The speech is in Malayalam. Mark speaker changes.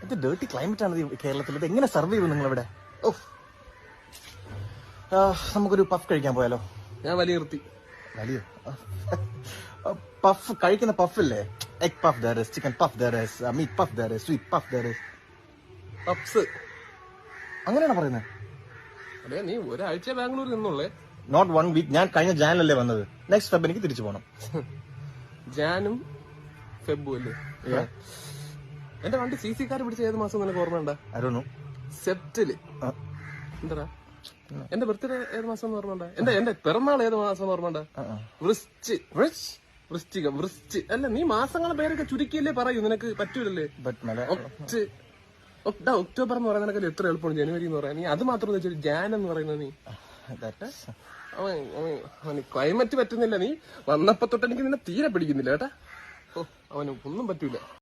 Speaker 1: ഇത് ഡേർട്ടി ക്ലൈമറ്റ് ആണ് കേരളത്തിൽ. ഇത് എങ്ങനെ സർവൈവ് ചെയ്യും നിങ്ങളിവിടെ? നമുക്കൊരു പഫ് കഴിക്കാൻ പോയാലോ?
Speaker 2: ഞാൻ വലിയ
Speaker 1: വലിയ പഫ് കഴിക്കുന്ന പഫില്ലേ? Egg puff there is, chicken puff there is, meat puff there is, sweet puff there is.
Speaker 2: Puffs
Speaker 1: അങ്ങനെയാണോ പറയുന്നത്?
Speaker 2: അതെ, നീ ഒരാഴ്ച ബാംഗ്ലൂർ നിന്നുള്ളേ.
Speaker 1: Not 1 week. ഞാൻ കഴിഞ്ഞ ജാനിലല്ലേ വന്നത്. നെക്സ്റ്റ് ഫെബ് എനിക്ക് തിരിച്ചു പോകണം.
Speaker 2: ജാനും ഫെബും അല്ലേ? എന്റെ വണ്ടി CC കാർ പിടിച്ച ഏത് മാസം നിനക്ക് ഓർമ്മയുണ്ടോ?
Speaker 1: I don't know.
Speaker 2: സെപ്റ്റില്. എന്താ എന്റെ ബർത്ത്ഡേ ഏത് മാസം ഓർമ്മയുണ്ടോ? എന്റെ പിറന്നാൾ ഏത് മാസം ഓർമ്മയുണ്ടോ? വൃശ്ചികം. അല്ല, നീ മാസങ്ങളെ പേരൊക്കെ ചുരുക്കിയല്ലേ പറയൂ, നിനക്ക് പറ്റൂലല്ലേ? ഒക്ടോബർ എന്ന് പറയുന്ന നിനക്ക് എത്ര എളുപ്പമാണ് ജനുവരി എന്ന് പറയാൻ. നീ അത് മാത്രം ജാൻ എന്ന് പറയുന്നത്. നീ ക്ലൈമറ്റ് പറ്റുന്നില്ല. നീ വന്നപ്പോ തൊട്ട് എനിക്ക് നിന്നെ തീരെ പിടിക്കുന്നില്ല കേട്ടാ. അവന് ഒന്നും പറ്റൂല.